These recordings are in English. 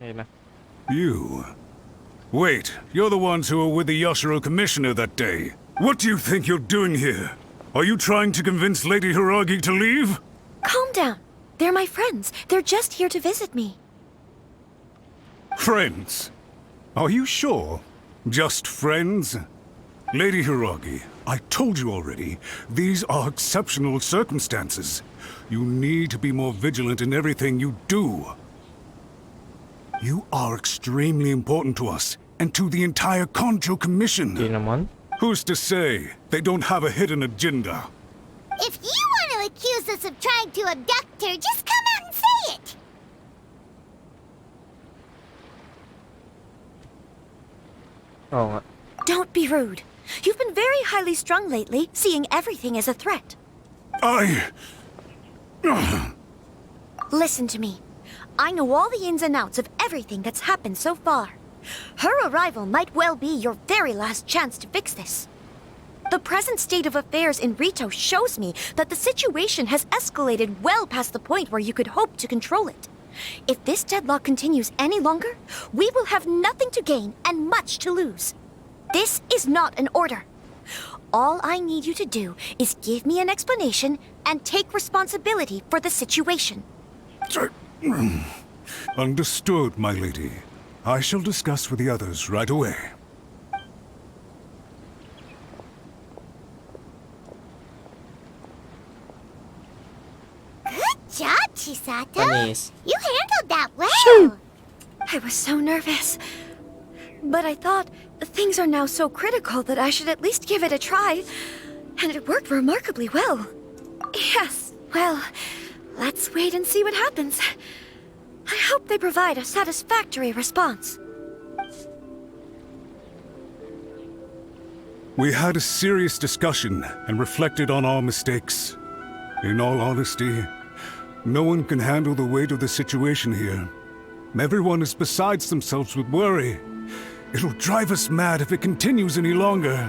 Ayun na. You. Wait, you're the ones who were with the Yashiro commissioner that day. What do you think you're doing here? Are you trying to convince Lady Hiragi to leave? Calm down. They're my friends. They're just here to visit me. Friends? Are you sure? Just friends? Lady Hiragi, I told you already, these are exceptional circumstances. You need to be more vigilant in everything you do. You are extremely important to us, and to the entire Konjo Commission. Di naman. Who's to say they don't have a hidden agenda? If you want to accuse us of trying to abduct her, just come out and say it! Oo nga. Don't be rude. You've been very highly strung lately, seeing everything as a threat. Listen to me. I know all the ins and outs of everything that's happened so far. Her arrival might well be your very last chance to fix this. The present state of affairs in Rito shows me that the situation has escalated well past the point where you could hope to control it. If this deadlock continues any longer, we will have nothing to gain and much to lose. This is not an order. All I need you to do is give me an explanation and take responsibility for the situation. Understood, my lady. I shall discuss with the others right away. Good job, Chisato! Panis. You handled that well! I was so nervous. But I thought things are now so critical that I should at least give it a try. And it worked remarkably well. Yes, well, let's wait and see what happens. I hope they provide a satisfactory response. We had a serious discussion and reflected on our mistakes. In all honesty, no one can handle the weight of the situation here. Everyone is besides themselves with worry. It'll drive us mad if it continues any longer.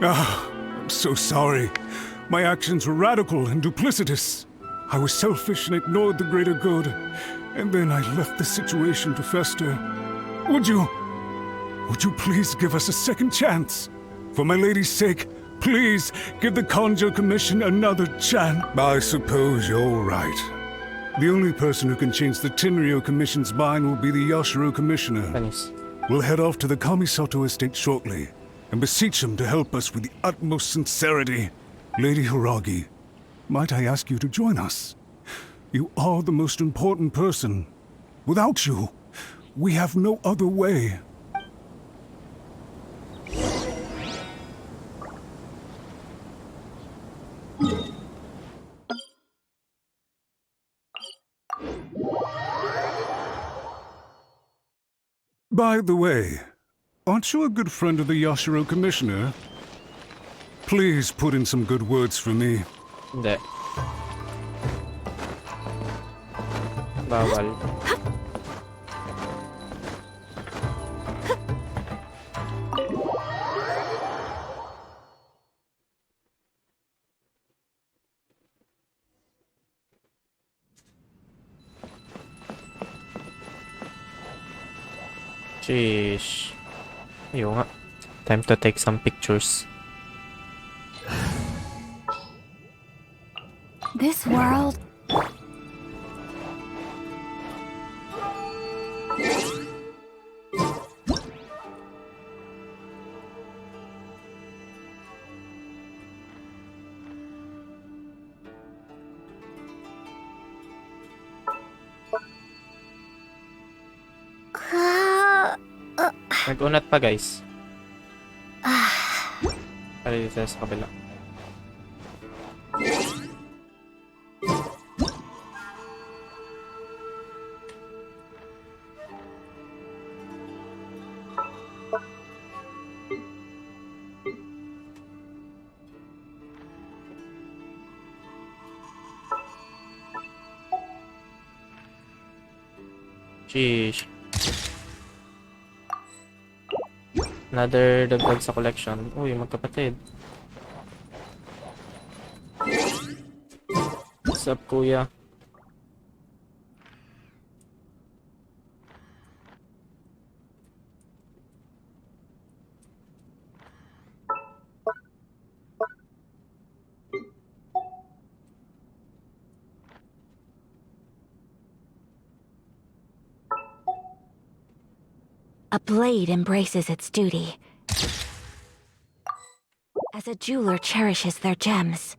I'm so sorry. My actions were radical and duplicitous. I was selfish and ignored the greater good. And then I left the situation to fester. Would you please give us a second chance? For my lady's sake, please give the Konjo Commission another chance. I suppose you're right. The only person who can change the Tenryo Commission's mind will be the Yashiro Commissioner. Panis. We'll head off to the Kamisato estate shortly and beseech him to help us with the utmost sincerity. Lady Hiragi, might I ask you to join us? You are the most important person. Without you, we have no other way. By the way, aren't you a good friend of the Yashiro Commissioner? Please put in some good words for me. Hindi. Bawal. Sheesh. Ayun nga. Time to take some pictures. This world... Nag-unat pa, guys. Para dito sa kabila. Sheesh. Another dagdag sa collection. Uy, magkapatid. What's up, kuya? A blade embraces its duty, as a jeweler cherishes their gems.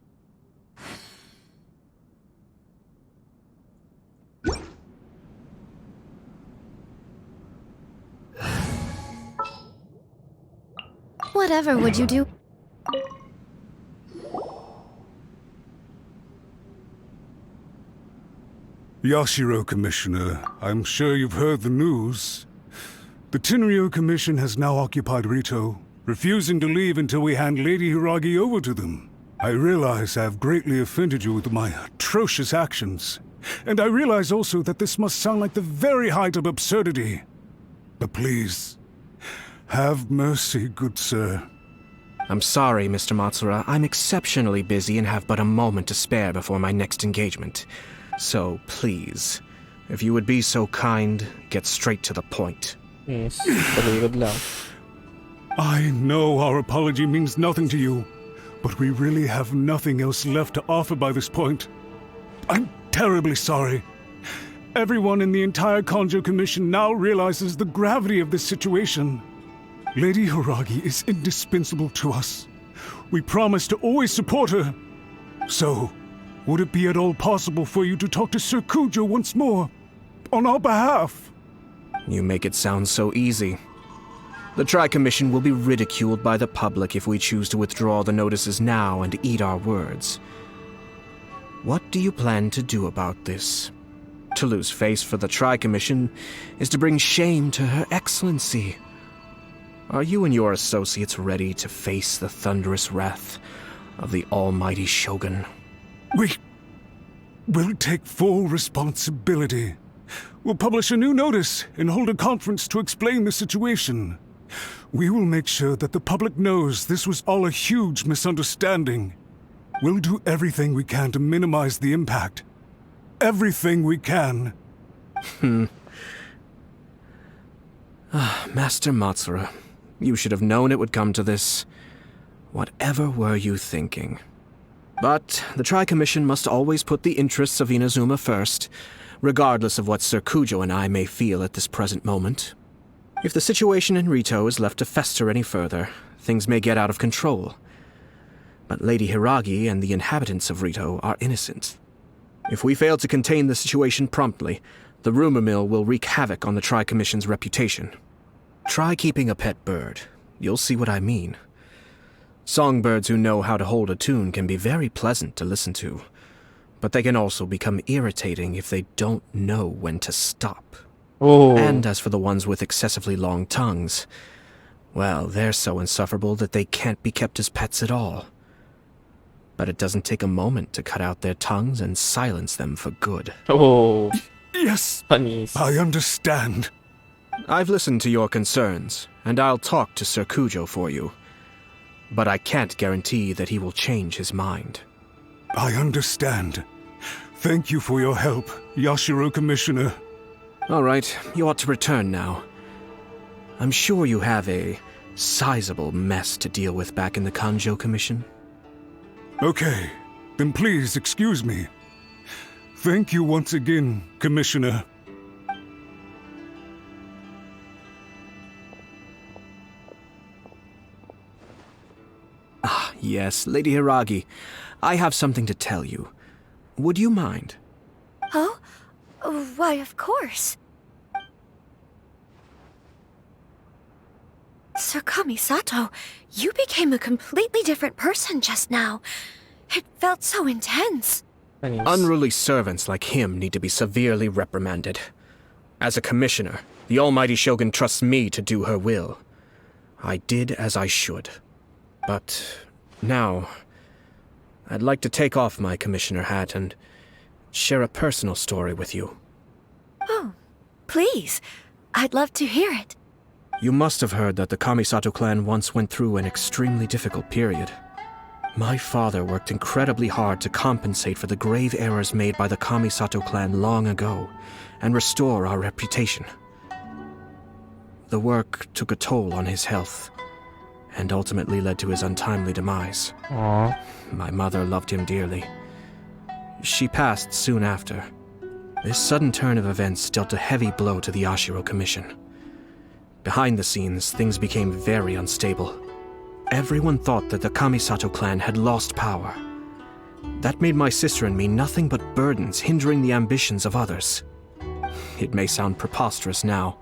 Whatever would you do? Yashiro, Commissioner, I'm sure you've heard the news. The Tenryo Commission has now occupied Rito, refusing to leave until we hand Lady Hiragi over to them. I realize I have greatly offended you with my atrocious actions, and I realize also that this must sound like the very height of absurdity. But please, have mercy, good sir. I'm sorry, Mr. Matsura. I'm exceptionally busy and have but a moment to spare before my next engagement. So, please, if you would be so kind, get straight to the point. Yes, talikod lang. I know our apology means nothing to you, but we really have nothing else left to offer by this point. I'm terribly sorry. Everyone in the entire Kanjo Commission now realizes the gravity of this situation. Lady Hiragi is indispensable to us. We promise to always support her. So, would it be at all possible for you to talk to Sir Kujo once more, on our behalf? You make it sound so easy. The Tri-Commission will be ridiculed by the public if we choose to withdraw the notices now and eat our words. What do you plan to do about this? To lose face for the Tri-Commission is to bring shame to Her Excellency. Are you and your associates ready to face the thunderous wrath of the almighty Shogun? We'll take full responsibility. We'll publish a new notice and hold a conference to explain the situation. We will make sure that the public knows this was all a huge misunderstanding. We'll do everything we can to minimize the impact. Everything we can. Master Matsura, you should have known it would come to this. Whatever were you thinking? But the Tri-Commission must always put the interests of Inazuma first, regardless of what Sir Kujo and I may feel at this present moment. If the situation in Rito is left to fester any further, things may get out of control. But Lady Hiragi and the inhabitants of Rito are innocent. If we fail to contain the situation promptly, the rumor mill will wreak havoc on the Tri-Commission's reputation. Try keeping a pet bird. You'll see what I mean. Songbirds who know how to hold a tune can be very pleasant to listen to, but they can also become irritating if they don't know when to stop. Oh. And as for the ones with excessively long tongues, well, they're so insufferable that they can't be kept as pets at all. But it doesn't take a moment to cut out their tongues and silence them for good. Oh. Yes, Panis. I understand. I've listened to your concerns, and I'll talk to Sir Kujo for you. But I can't guarantee that he will change his mind. I understand. Thank you for your help, Yashiro Commissioner. All right, you ought to return now. I'm sure you have a sizable mess to deal with back in the Kanjo Commission. Okay, then please excuse me. Thank you once again, Commissioner. Yes, Lady Hiragi, I have something to tell you. Would you mind? Oh? Why, of course. Sir Kamisato, you became a completely different person just now. It felt so intense. Panis. Unruly servants like him need to be severely reprimanded. As a commissioner, the almighty Shogun trusts me to do her will. I did as I should. But now, I'd like to take off my commissioner hat and share a personal story with you. Oh, please. I'd love to hear it. You must have heard that the Kamisato clan once went through an extremely difficult period. My father worked incredibly hard to compensate for the grave errors made by the Kamisato clan long ago and restore our reputation. The work took a toll on his health and ultimately led to his untimely demise. Aw. My mother loved him dearly. She passed soon after. This sudden turn of events dealt a heavy blow to the Yashiro Commission. Behind the scenes, things became very unstable. Everyone thought that the Kamisato clan had lost power. That made my sister and me nothing but burdens hindering the ambitions of others. It may sound preposterous now,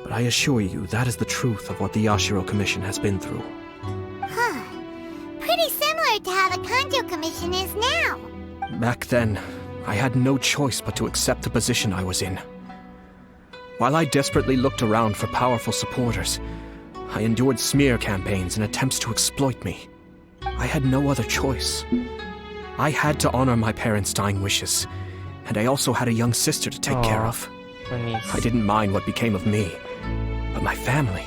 but I assure you that is the truth of what the Yashiro Commission has been through. Huh. Pretty similar to how the Kanjo Commission is now. Back then, I had no choice but to accept the position I was in. While I desperately looked around for powerful supporters, I endured smear campaigns and attempts to exploit me. I had no other choice. I had to honor my parents' dying wishes, and I also had a young sister to take care of. I didn't mind what became of me, but my family.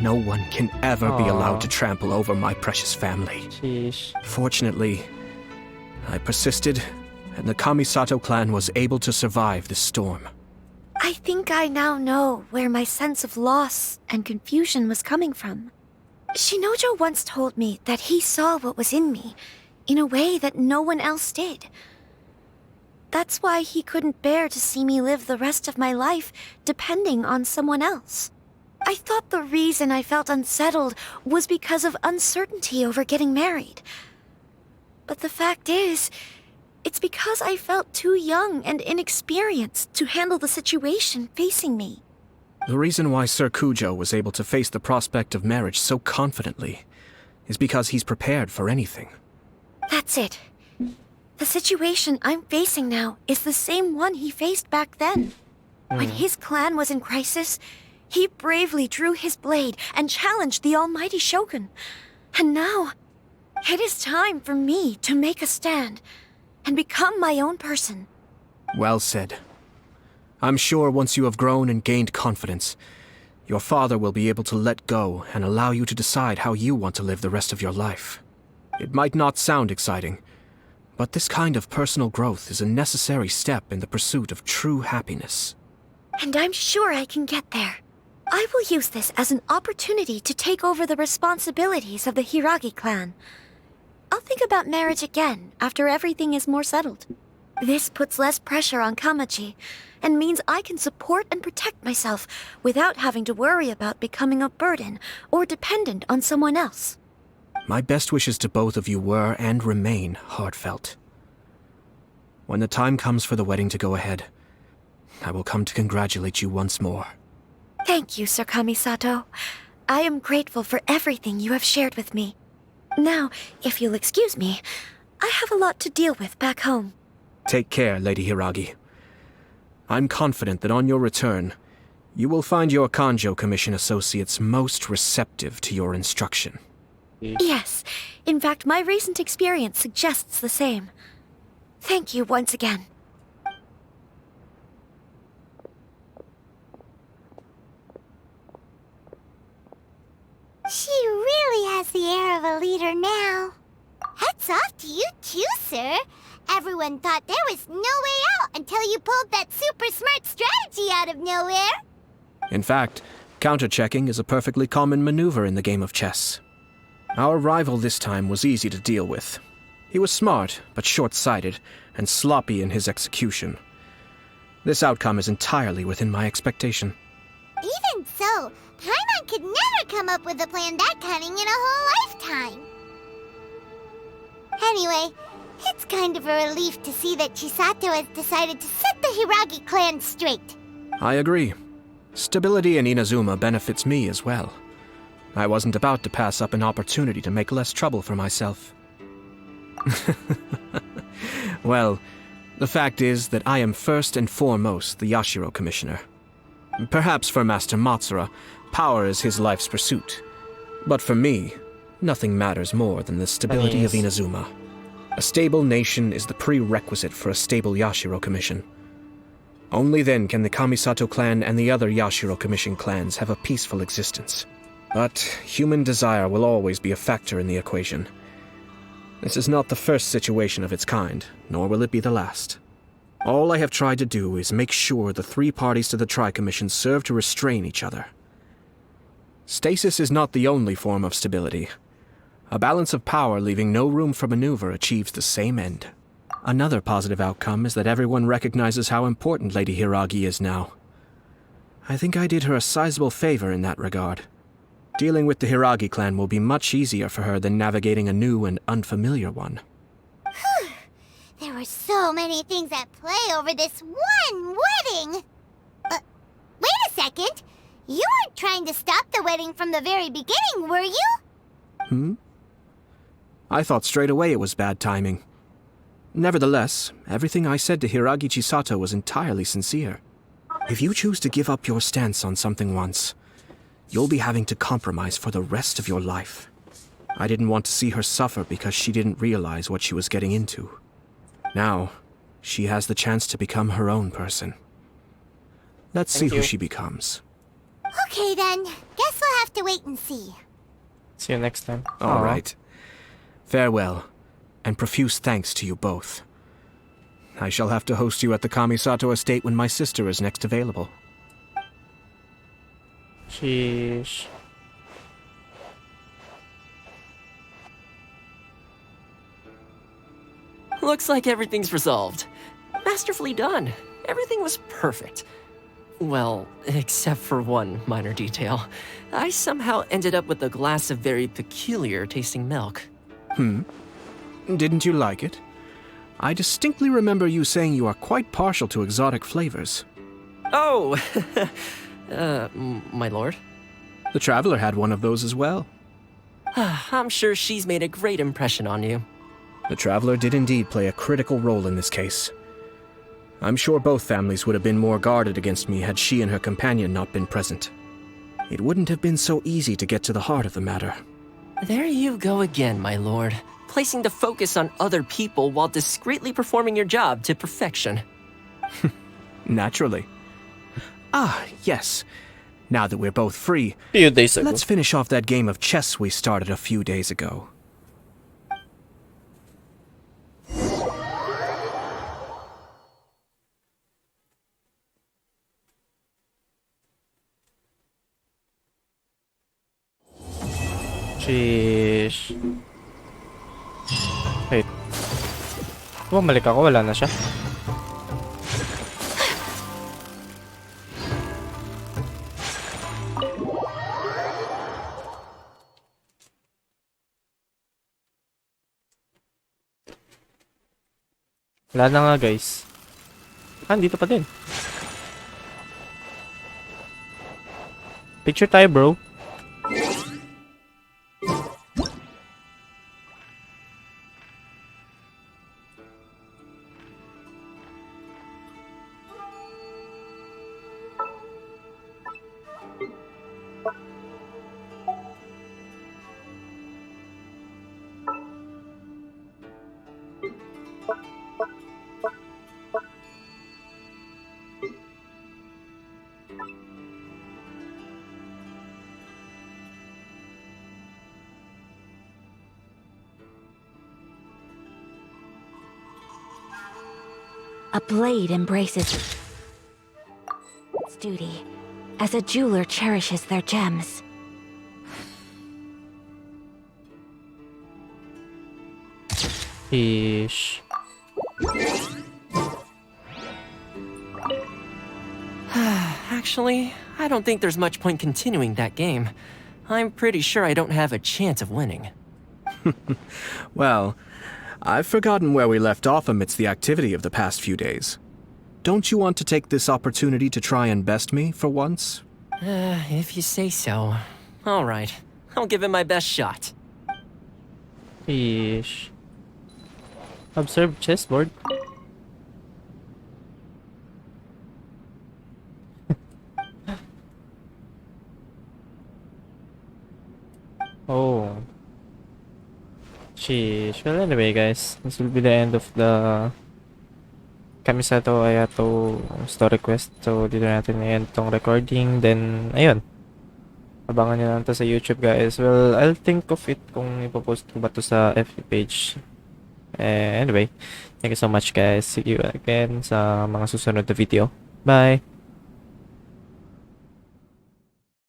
No one can ever be allowed to trample over my precious family. Sheesh. Fortunately, I persisted, and the Kamisato clan was able to survive this storm. I think I now know where my sense of loss and confusion was coming from. Shinojo once told me that he saw what was in me in a way that no one else did. That's why he couldn't bear to see me live the rest of my life depending on someone else. I thought the reason I felt unsettled was because of uncertainty over getting married. But the fact is, it's because I felt too young and inexperienced to handle the situation facing me. The reason why Sir Kujo was able to face the prospect of marriage so confidently is because he's prepared for anything. That's it. The situation I'm facing now is the same one he faced back then. When his clan was in crisis, he bravely drew his blade and challenged the almighty Shogun. And now, it is time for me to make a stand and become my own person. Well said. I'm sure once you have grown and gained confidence, your father will be able to let go and allow you to decide how you want to live the rest of your life. It might not sound exciting, but this kind of personal growth is a necessary step in the pursuit of true happiness. And I'm sure I can get there. I will use this as an opportunity to take over the responsibilities of the Hiragi clan. I'll think about marriage again after everything is more settled. This puts less pressure on Kamachi, and means I can support and protect myself without having to worry about becoming a burden or dependent on someone else. My best wishes to both of you were and remain heartfelt. When the time comes for the wedding to go ahead, I will come to congratulate you once more. Thank you, Sir Kamisato. I am grateful for everything you have shared with me. Now, if you'll excuse me, I have a lot to deal with back home. Take care, Lady Hiragi. I'm confident that on your return, you will find your Kanjo Commission associates most receptive to your instruction. Yes, in fact, my recent experience suggests the same. Thank you once again. She really has the air of a leader now. Hats off to you too, sir. Everyone thought there was no way out until you pulled that super smart strategy out of nowhere. In fact, counter-checking is a perfectly common maneuver in the game of chess. Our rival this time was easy to deal with. He was smart, but short-sighted, and sloppy in his execution. This outcome is entirely within my expectation. Even so, Paimon could never come up with a plan that cunning in a whole lifetime. Anyway, it's kind of a relief to see that Chisato has decided to set the Hiragi clan straight. I agree. Stability in Inazuma benefits me as well. I wasn't about to pass up an opportunity to make less trouble for myself. Well, the fact is that I am first and foremost the Yashiro Commissioner. Perhaps for Master Matsura, power is his life's pursuit. But for me, nothing matters more than the stability of Inazuma. A stable nation is the prerequisite for a stable Yashiro Commission. Only then can the Kamisato clan and the other Yashiro Commission clans have a peaceful existence. But human desire will always be a factor in the equation. This is not the first situation of its kind, nor will it be the last. All I have tried to do is make sure the three parties to the Tri-Commission serve to restrain each other. Stasis is not the only form of stability. A balance of power leaving no room for maneuver achieves the same end. Another positive outcome is that everyone recognizes how important Lady Hiragi is now. I think I did her a sizable favor in that regard. Dealing with the Hiragi clan will be much easier for her than navigating a new and unfamiliar one. There were so many things at play over this one wedding! Wait a second! You weren't trying to stop the wedding from the very beginning, were you? I thought straight away it was bad timing. Nevertheless, everything I said to Hiragi Chisato was entirely sincere. If you choose to give up your stance on something once, you'll be having to compromise for the rest of your life. I didn't want to see her suffer because she didn't realize what she was getting into. Now, she has the chance to become her own person. Let's see who she becomes. Okay then, guess we'll have to wait and see. See you next time. All right. Farewell, and profuse thanks to you both. I shall have to host you at the Kamisato estate when my sister is next available. Sheesh. Looks like everything's resolved. Masterfully done. Everything was perfect. Well, except for one minor detail. I somehow ended up with a glass of very peculiar tasting milk. Didn't you like it? I distinctly remember you saying you are quite partial to exotic flavors. Oh! My lord? The Traveler had one of those as well. I'm sure she's made a great impression on you. The Traveler did indeed play a critical role in this case. I'm sure both families would have been more guarded against me had she and her companion not been present. It wouldn't have been so easy to get to the heart of the matter. There you go again, my lord. Placing the focus on other people while discreetly performing your job to perfection. Naturally. Ah, yes. Now that we're both free, Few days ago. let's finish off that game of chess we started a few days ago. Sheesh. Wait. Bumalik ako, wala na siya. Wala na nga guys. Dito pa din. Picture tayo bro. A blade embraces its duty, as a jeweler cherishes their gems. Ish. Actually, I don't think there's much point continuing that game. I'm pretty sure I don't have a chance of winning. Well, I've forgotten where we left off amidst the activity of the past few days. Don't you want to take this opportunity to try and best me for once? If you say so. All right, I'll give it my best shot. Ish. Observe chessboard. Oh. Sheesh. Well, anyway, guys, this will be the end of the Kamisato Ayato story quest. So, dito natin i-end tong recording. Then, ayun. Abangan nyo lang to sa YouTube, guys. Well, I'll think of it kung ipopost ko ba to sa FB page. Anyway, thank you so much, guys. See you again sa mga susunod na video. Bye!